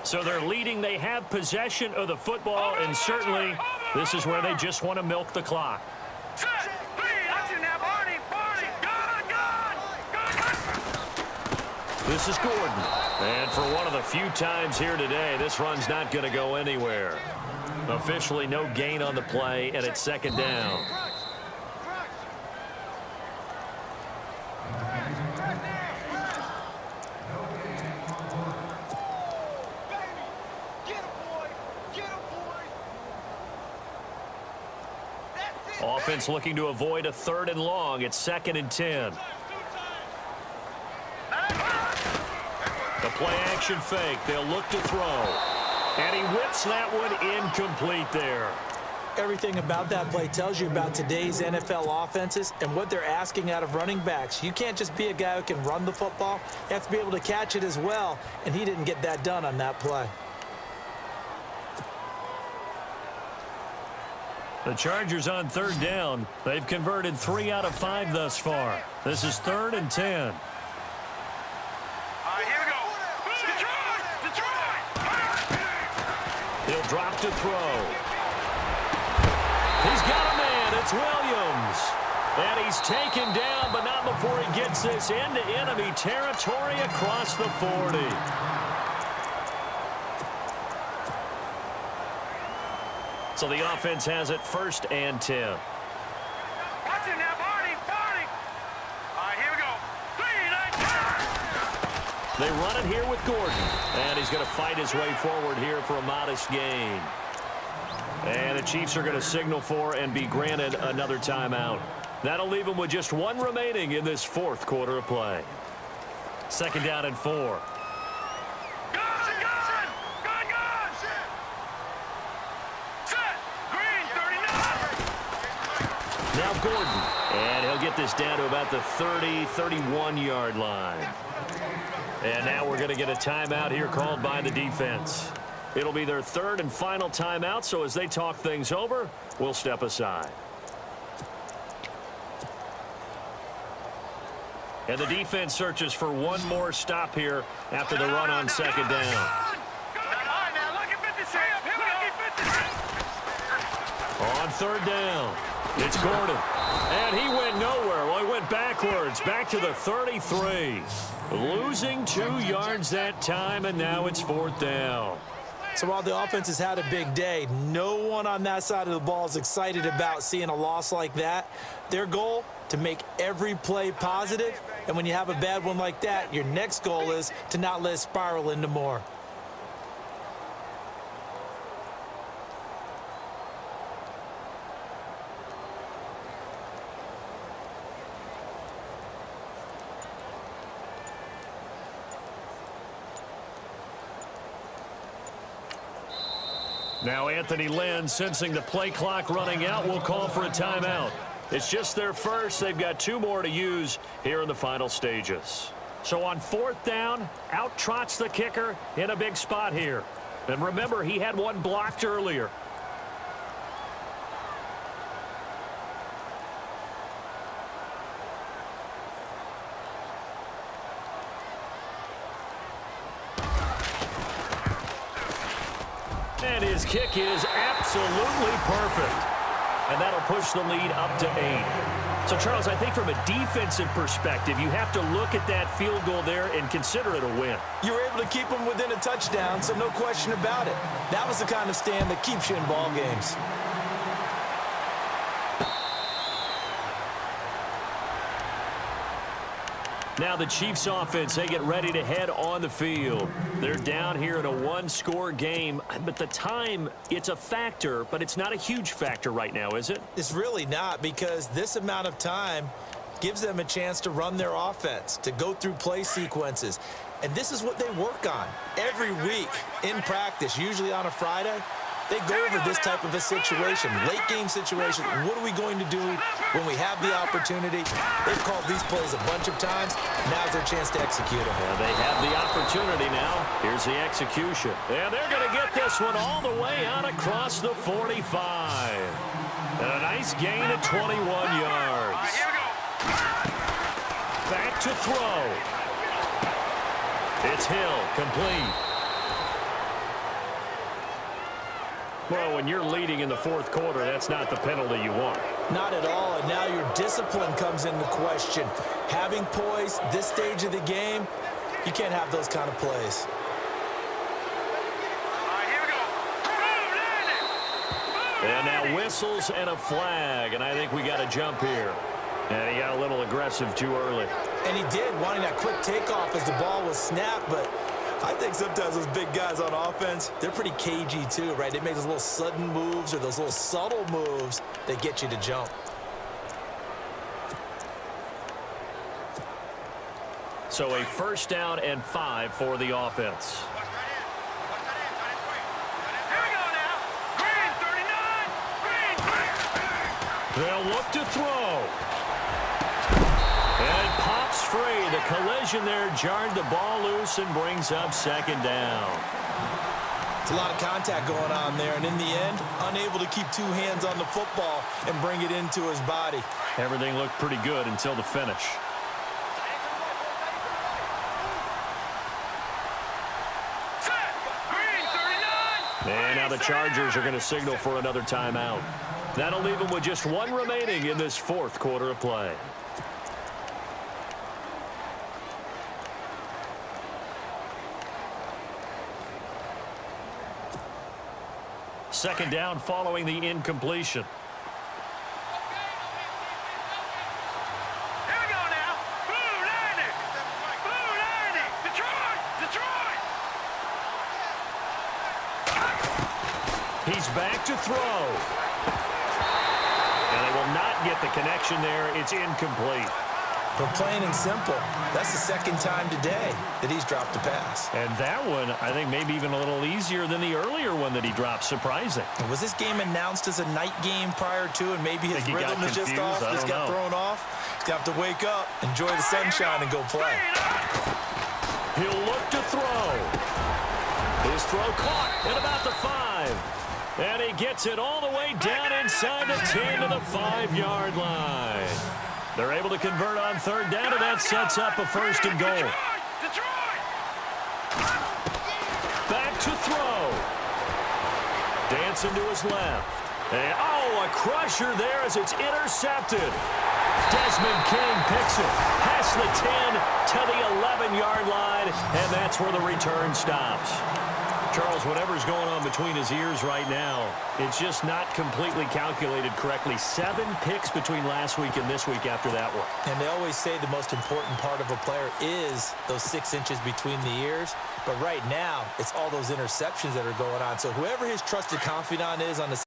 So they're leading. They have possession of the football, and certainly this is where they just want to milk the clock. This is Gordon. And for one of the few times here today, this run's not going to go anywhere. Officially no gain on the play, and it's second down. Offense looking to avoid a 3rd and long. It's 2nd and 10. The play action fake. They'll look to throw. And he whips that one incomplete there. Everything about that play tells you about today's NFL offenses and what they're asking out of running backs. You can't just be a guy who can run the football. You have to be able to catch it as well, and he didn't get that done on that play. The Chargers on 3rd down. They've converted 3 out of 5 thus far. This is 3rd and 10. He'll drop to throw. He's got a man. It's Williams. And he's taken down, but not before he gets this into enemy territory across the 40. So the offense has it 1st and 10. Watch it now, Barney. All right, here we go. They run it here with Gordon. And he's going to fight his way forward here for a modest gain. And the Chiefs are going to signal for and be granted another timeout. That'll leave them with just 1 remaining in this 4th quarter of play. 2nd down and 4. Now Gordon, and he'll get this down to about the 30, 31-yard line. And now we're going to get a timeout here called by the defense. It'll be their 3rd and final timeout, so as they talk things over, we'll step aside. And the defense searches for one more stop here after the run on 2nd down. On 3rd down. It's Gordon. And he went nowhere. Well, he went backwards, back to the 33. Losing 2 yards that time, and now it's 4th down. So while the offense has had a big day, no one on that side of the ball is excited about seeing a loss like that. Their goal, to make every play positive. And when you have a bad one like that, your next goal is to not let it spiral into more. Now Anthony Lynn, sensing the play clock running out, will call for a timeout. It's just their first. They've got 2 more to use here in the final stages. So on 4th down, out trots the kicker in a big spot here. And remember, he had one blocked earlier. And his kick is absolutely perfect. And that'll push the lead up to 8. So, Charles, I think from a defensive perspective, you have to look at that field goal there and consider it a win. You were able to keep them within a touchdown, so no question about it. That was the kind of stand that keeps you in ball games. Now the Chiefs offense, they get ready to head on the field. They're down here in a 1-score game, but the time, it's a factor, but it's not a huge factor right now, is it? It's really not, because this amount of time gives them a chance to run their offense, to go through play sequences. And this is what they work on every week in practice, usually on a Friday. They go over this type of a situation, late game situation. What are we going to do when we have the opportunity? They've called these plays a bunch of times. Now's their chance to execute them. Yeah, they have the opportunity now. Here's the execution. And they're going to get this one all the way out across the 45. And a nice gain of 21 yards. Back to throw. It's Hill, complete. Well, when you're leading in the fourth quarter, that's not the penalty you want. Not at all, and now your discipline comes into question. Having poise this stage of the game, you can't have those kind of plays. Here we go. And now whistles and a flag, and I think we got a jump here. And he got a little aggressive too early. And he did, wanting that quick takeoff as the ball was snapped, but I think sometimes those big guys on offense, they're pretty cagey too, right? They make those little sudden moves or those little subtle moves that get you to jump. So a first down and 5 for the offense. Here we go now. Green, 39. Green. They'll look to throw. And pops free. The collision there jarred the ball loose and brings up second down. It's a lot of contact going on there, and in the end, unable to keep two hands on the football and bring it into his body. Everything looked pretty good until the finish. And now the Chargers are going to signal for another timeout. That'll leave them with just one remaining in this fourth quarter of play. Second down following the incompletion. Here we go now. Blue 90. Blue 90. Detroit. Detroit. He's back to throw. And they will not get the connection there. It's incomplete. But plain and simple, that's the second time today that he's dropped a pass. And that one, I think, maybe even a little easier than the earlier one that he dropped. Surprising. And was this game announced as a night game prior to, and maybe his rhythm is just off, just got thrown off? He's got to wake up, enjoy the sunshine, and go play. He'll look to throw. His throw caught at about the 5. And he gets it all the way down inside the 10 to the 5-yard line. They're able to convert on third down, and that sets up a first and goal. Detroit. Back to throw. Dancing to his left. And, a crusher there as it's intercepted. Desmond King picks it. Past the 10 to the 11-yard line, and that's where the return stops. Charles, whatever's going on between his ears right now, it's just not completely calculated correctly. 7 picks between last week and this week after that one. And they always say the most important part of a player is those 6 inches between the ears. But right now, it's all those interceptions that are going on. So whoever his trusted confidant is on the